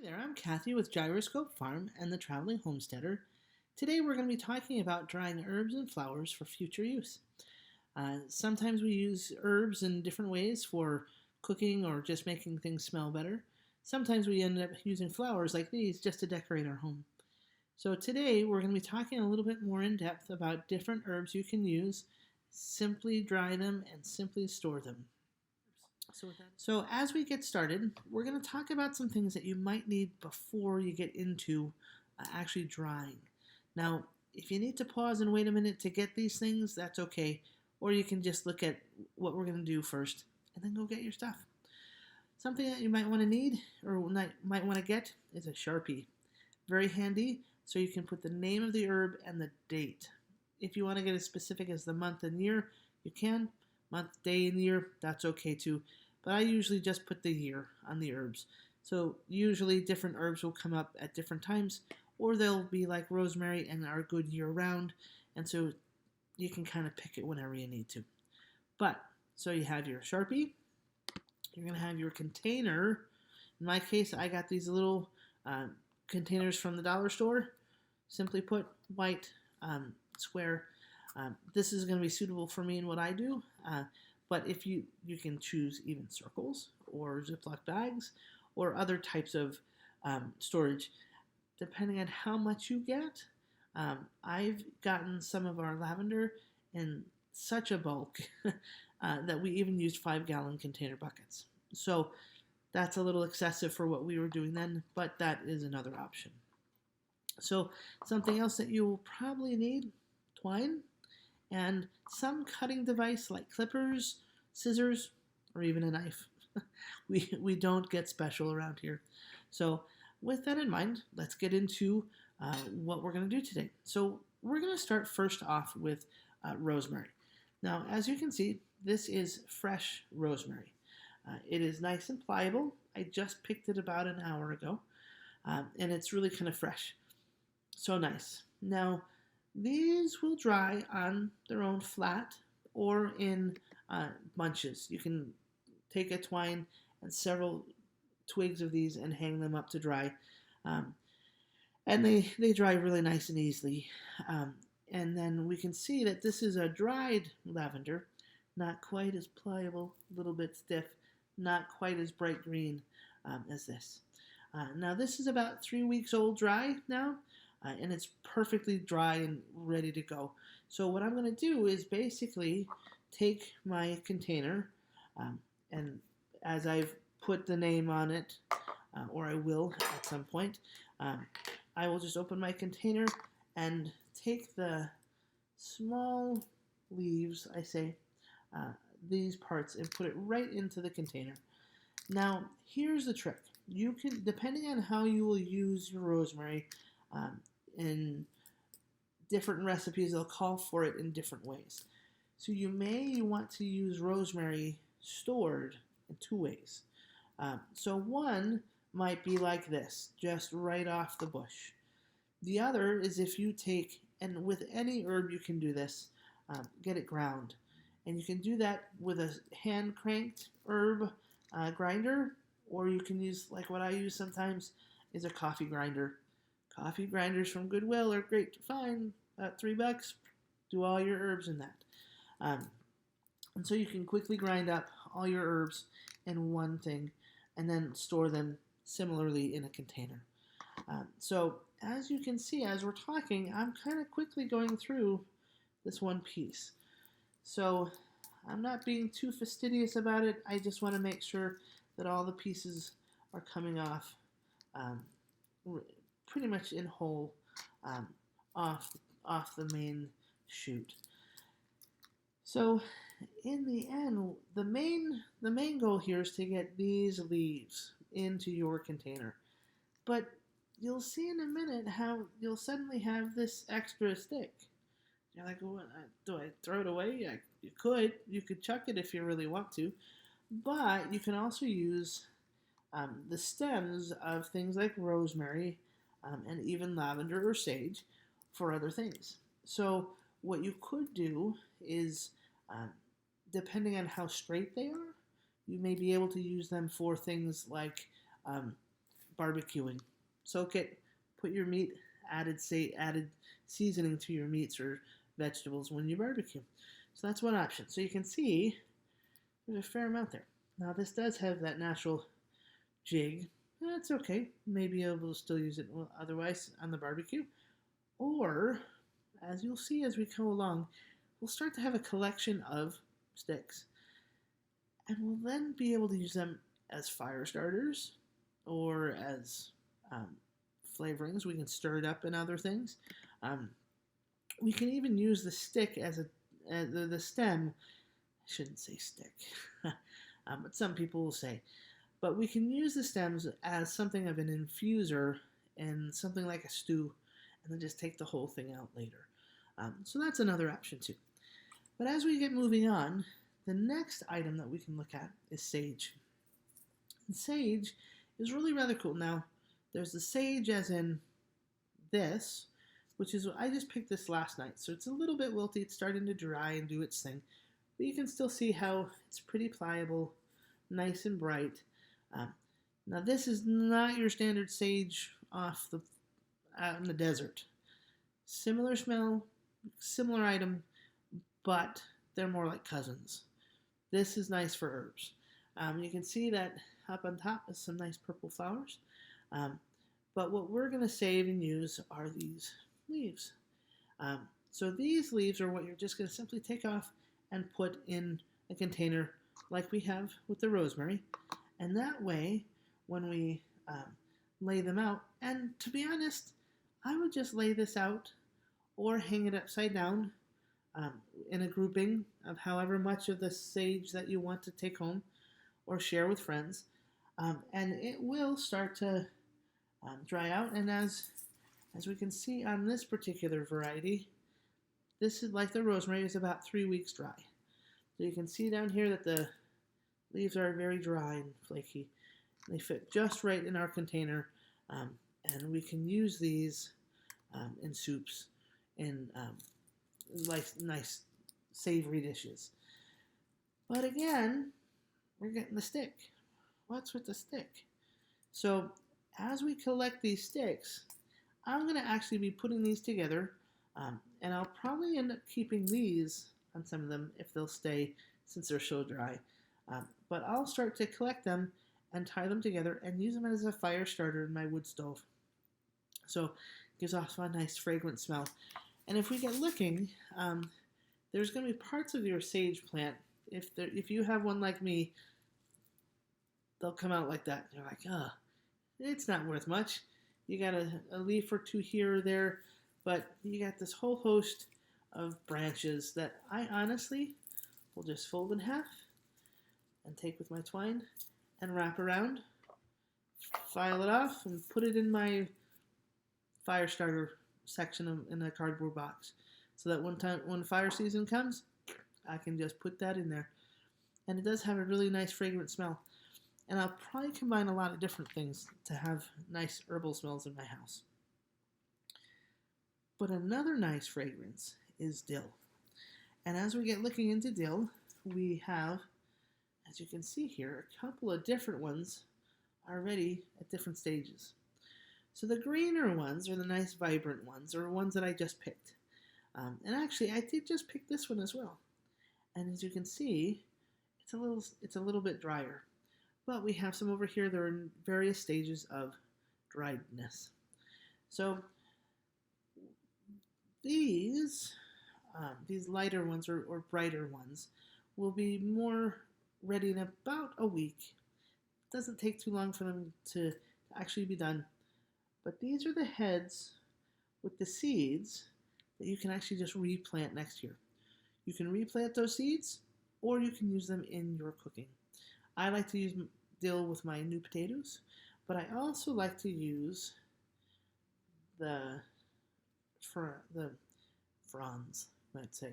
Hey there, I'm Kathy with Gyroscope Farm and the Traveling Homesteader. Today we're going to be talking about drying herbs and flowers for future use. Sometimes we use herbs in different ways for cooking or just making things smell better. Sometimes we end up using flowers like these just to decorate our home. So today we're going to be talking a little bit more in depth about different herbs you can use, simply dry them, and simply store them. So as we get started, we're going to talk about some things that you might need before you get into actually drying. Now, if you need to pause and wait a minute to get these things, that's okay. Or you can just look at what we're going to do first and then go get your stuff. Something that you might want to need or might want to get is a Sharpie. Very handy, so you can put the name of the herb and the date. If you want to get as specific as the month and year, you can. Month, day, and year, that's okay too. But I usually just put the year on the herbs. So usually different herbs will come up at different times, or they'll be like rosemary and are good year round. And so you can kind of pick it whenever you need to. But, so you have your Sharpie. You're going to have your container. In my case, I got these little containers from the dollar store. Simply put, white, square. This is going to be suitable for me and what I do. But if you can choose even circles or Ziploc bags or other types of storage, depending on how much you get. I've gotten some of our lavender in such a bulk that we even used 5-gallon container buckets. So that's a little excessive for what we were doing then, but that is another option. So something else that you will probably need, twine, and some cutting device like clippers, scissors, or even a knife. we don't get special around here. So with that in mind, let's get into what we're going to do today. So we're going to start first off with rosemary. Now, as you can see, this is fresh rosemary. It is nice and pliable. I just picked it about an hour ago, and it's really kind of fresh. So nice. Now, these will dry on their own flat or in bunches. You can take a twine and several twigs of these and hang them up to dry. And they dry really nice and easily. And then we can see that this is a dried lavender, not quite as pliable, a little bit stiff, not quite as bright green as this. Now this is about 3 weeks old dry now. And it's perfectly dry and ready to go. So what I'm going to do is basically take my container, and as I've put the name on it, or I will at some point, I will just open my container and take the small leaves, these parts, and put it right into the container. Now, here's the trick. You can, depending on how you will use your rosemary, in different recipes, they'll call for it in different ways. So you may want to use rosemary stored in 2 ways. So one might be like this, just right off the bush. The other is if you take, and with any herb you can do this, get it ground. And you can do that with a hand-cranked herb grinder, or you can use, like what I use sometimes, is a coffee grinder. Coffee grinders from Goodwill are great to find at $3. Do all your herbs in that. And so you can quickly grind up all your herbs in one thing and then store them similarly in a container. So as you can see, as we're talking, I'm kind of quickly going through this one piece. So I'm not being too fastidious about it. I just want to make sure that all the pieces are coming off pretty much in whole off the main shoot. So in the end, the main goal here is to get these leaves into your container. But you'll see in a minute how you'll suddenly have this extra stick. You're like, well, do I throw it away? Yeah, you could chuck it if you really want to, but you can also use the stems of things like rosemary and even lavender or sage for other things. So what you could do is, depending on how straight they are, you may be able to use them for things like barbecuing. Soak it, put your meat, added seasoning to your meats or vegetables when you barbecue. So that's one option. So you can see there's a fair amount there. Now this does have that natural jig. That's okay. Maybe I will still use it otherwise on the barbecue. Or, as you'll see as we go along, we'll start to have a collection of sticks. And we'll then be able to use them as fire starters or as flavorings. We can stir it up in other things. We can even use the stick as the stem. I shouldn't say stick, but some people will say. But we can use the stems as something of an infuser in something like a stew, and then just take the whole thing out later. So that's another option too. But as we get moving on, the next item that we can look at is sage. And sage is really rather cool. Now, there's the sage as in this, which is, I just picked this last night, so it's a little bit wilty. It's starting to dry and do its thing. But you can still see how it's pretty pliable, nice and bright. Now, this is not your standard sage out in the desert. Similar smell, similar item, but they're more like cousins. This is nice for herbs. You can see that up on top is some nice purple flowers. But what we're going to save and use are these leaves. So these leaves are what you're just going to simply take off and put in a container like we have with the rosemary. And that way, when we lay them out, and to be honest, I would just lay this out or hang it upside down in a grouping of however much of the sage that you want to take home or share with friends. And it will start to dry out. And as we can see on this particular variety, this is like the rosemary, is about 3 weeks dry. So you can see down here that the leaves are very dry and flaky. They fit just right in our container, and we can use these in soups, in like nice savory dishes. But again, we're getting the stick. What's with the stick? So as we collect these sticks, I'm going to actually be putting these together, and I'll probably end up keeping these on some of them if they'll stay since they're so dry. But I'll start to collect them and tie them together and use them as a fire starter in my wood stove. So it gives off a nice fragrant smell. And if we get looking, there's going to be parts of your sage plant. If you have one like me, they'll come out like that. You're like, it's not worth much. You got a leaf or two here or there, but you got this whole host of branches that I honestly will just fold in half and take with my twine and wrap around, file it off, and put it in my fire starter section in a cardboard box, so that when fire season comes, I can just put that in there. And it does have a really nice fragrant smell. And I'll probably combine a lot of different things to have nice herbal smells in my house. But another nice fragrance is dill. And as we get looking into dill, we have, as you can see here, a couple of different ones already at different stages. So the greener ones are the nice vibrant ones, or ones that I just picked. And actually, I did just pick this one as well. And as you can see, it's a little bit drier. But we have some over here that are in various stages of driedness. So these lighter ones or brighter ones will be more ready in about a week. It doesn't take too long for them to actually be done. But these are the heads with the seeds that you can actually just replant next year. You can replant those seeds, or you can use them in your cooking. I like to use dill with my new potatoes, but I also like to use the fronds, I'd say.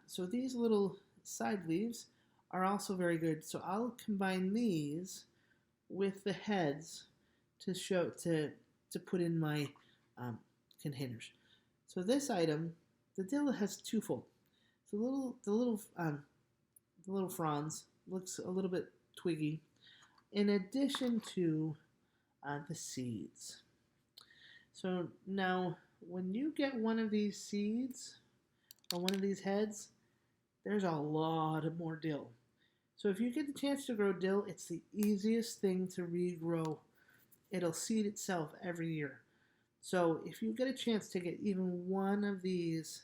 So these little side leaves are also very good. So I'll combine these with the heads to put in my containers. So this item, the dill has twofold. So the little fronds looks a little bit twiggy. In addition to the seeds. So now, when you get one of these seeds or one of these heads, there's a lot of more dill. So if you get the chance to grow dill, it's the easiest thing to regrow. It'll seed itself every year. So if you get a chance to get even one of these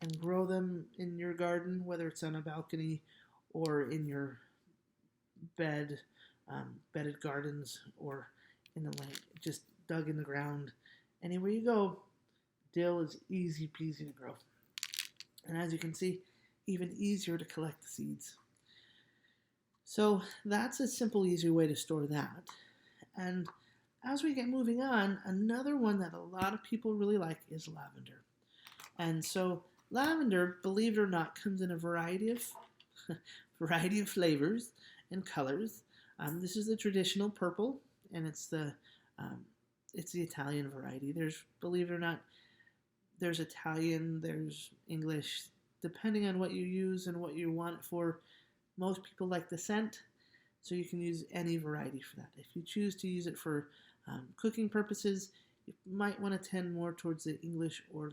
and grow them in your garden, whether it's on a balcony or in your bedded gardens, or in the land, just dug in the ground, anywhere you go, dill is easy peasy to grow. And as you can see, even easier to collect the seeds. So that's a simple, easy way to store that. And as we get moving on, another one that a lot of people really like is lavender. And so lavender, believe it or not, comes in a variety of flavors and colors. This is the traditional purple, and it's the Italian variety. There's, believe it or not, there's Italian, there's English, depending on what you use and what you want it for. Most people like the scent, so you can use any variety for that. If you choose to use it for cooking purposes, you might want to tend more towards the English or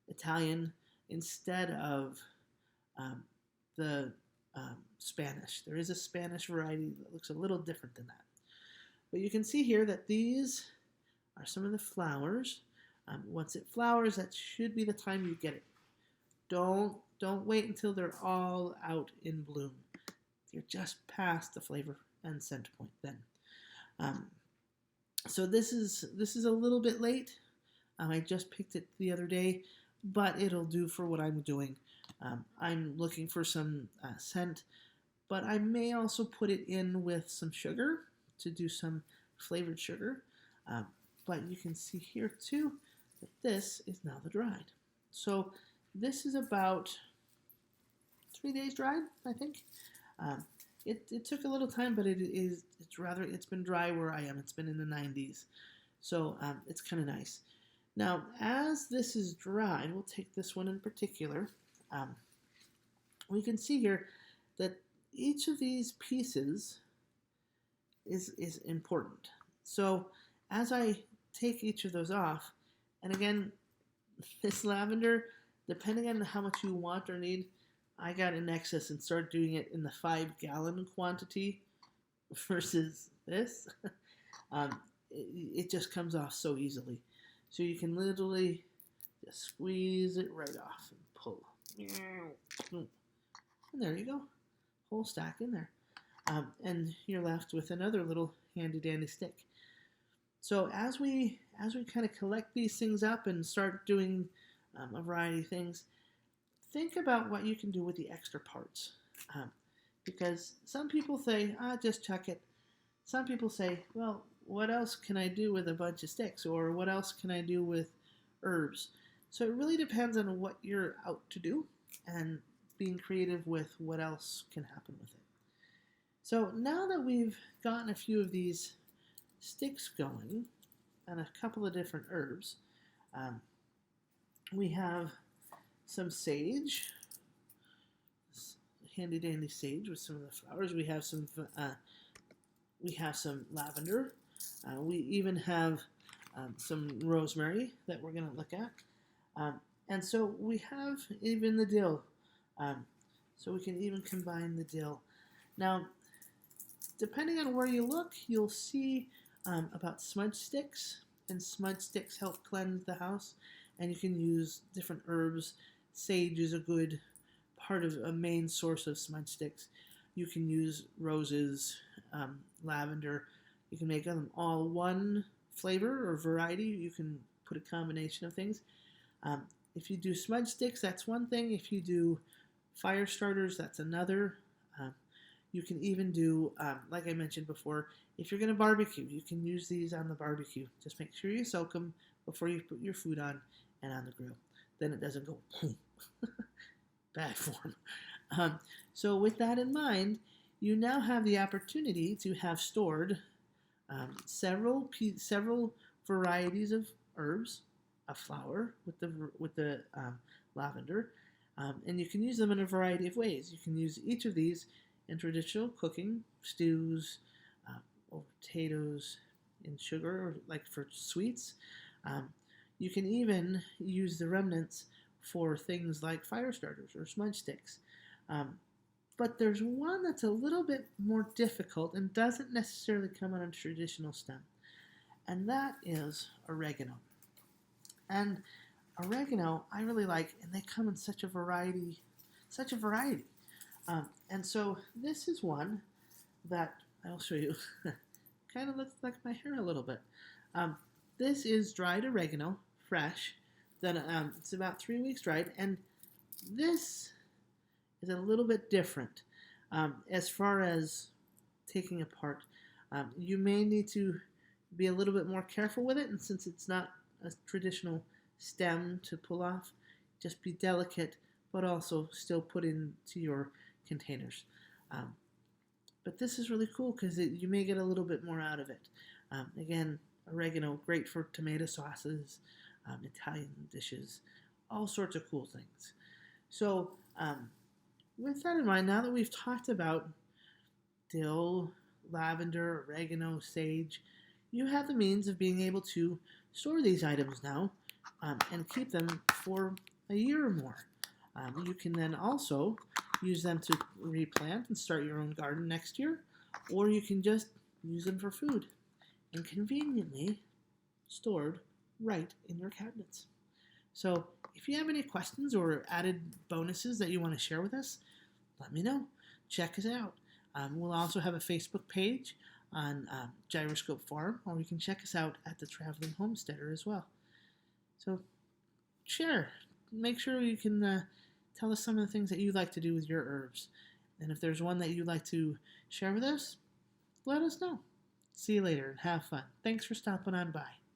Italian instead of the Spanish. There is a Spanish variety that looks a little different than that. But you can see here that these are some of the flowers. Once it flowers, that should be the time you get it. Don't wait until they're all out in bloom. You're just past the flavor and scent point then. So this is a little bit late. I just picked it the other day, but it'll do for what I'm doing. I'm looking for some scent, but I may also put it in with some sugar to do some flavored sugar. But you can see here too that this is now the dried. So this is about 3 days dried, I think. It took a little time, but it's been dry where I am. It's been in the 90s, so it's kind of nice. Now, as this is dried, we'll take this one in particular. We can see here that each of these pieces is important. So as I take each of those off, and again, this lavender, depending on how much you want or need, I got in excess and started doing it in the 5-gallon quantity versus this. It just comes off so easily. So you can literally just squeeze it right off and pull. And there you go. Whole stack in there. And you're left with another little handy dandy stick. So as we kind of collect these things up and start doing a variety of things, think about what you can do with the extra parts. Because some people say, just chuck it. Some people say, well, what else can I do with a bunch of sticks? Or what else can I do with herbs? So it really depends on what you're out to do and being creative with what else can happen with it. So now that we've gotten a few of these sticks going and a couple of different herbs, we have some sage, handy dandy sage with some of the flowers. We have some lavender. We even have some rosemary that we're going to look at. And so we have even the dill. So we can even combine the dill. Now, depending on where you look, you'll see about smudge sticks, and smudge sticks help cleanse the house. And you can use different herbs. Sage is a good part of a main source of smudge sticks. You can use roses, lavender. You can make them all one flavor or variety. You can put a combination of things. If you do smudge sticks, that's one thing. If you do fire starters, that's another. You can even do, like I mentioned before, if you're going to barbecue, you can use these on the barbecue. Just make sure you soak them before you put your food on and on the grill. Then it doesn't go bad form. So with that in mind, you now have the opportunity to have stored several varieties of herbs, a flower with the lavender, and you can use them in a variety of ways. You can use each of these in traditional cooking, stews, or potatoes, in sugar, or like for sweets. Um, you can even use the remnants for things like fire starters or smudge sticks. Um, but there's one that's a little bit more difficult and doesn't necessarily come on a traditional stem, and that is oregano. And oregano, I really like, and they come in such a variety, such a variety. And so this is one that I'll show you. Kind of looks like my hair a little bit. Um, this is dried oregano, fresh. Then it's about 3 weeks dried, and this is a little bit different as far as taking apart. You may need to be a little bit more careful with it, and since it's not a traditional stem to pull off, just be delicate, but also still put into your containers. Um, but this is really cool because you may get a little bit more out of it. Again, oregano, great for tomato sauces, Italian dishes, all sorts of cool things. So, with that in mind, now that we've talked about dill, lavender, oregano, sage, you have the means of being able to store these items now and keep them for a year or more. You can then also use them to replant and start your own garden next year, or you can just use them for food and conveniently stored right in your cabinets. So if you have any questions or added bonuses that you want to share with us, let me know. Check us out. We'll also have a Facebook page on Gyroscope Farm, or you can check us out at the Traveling Homesteader as well. So share. Make sure you can tell us some of the things that you like to do with your herbs. And if there's one that you'd like to share with us, let us know. See you later and have fun. Thanks for stopping on by.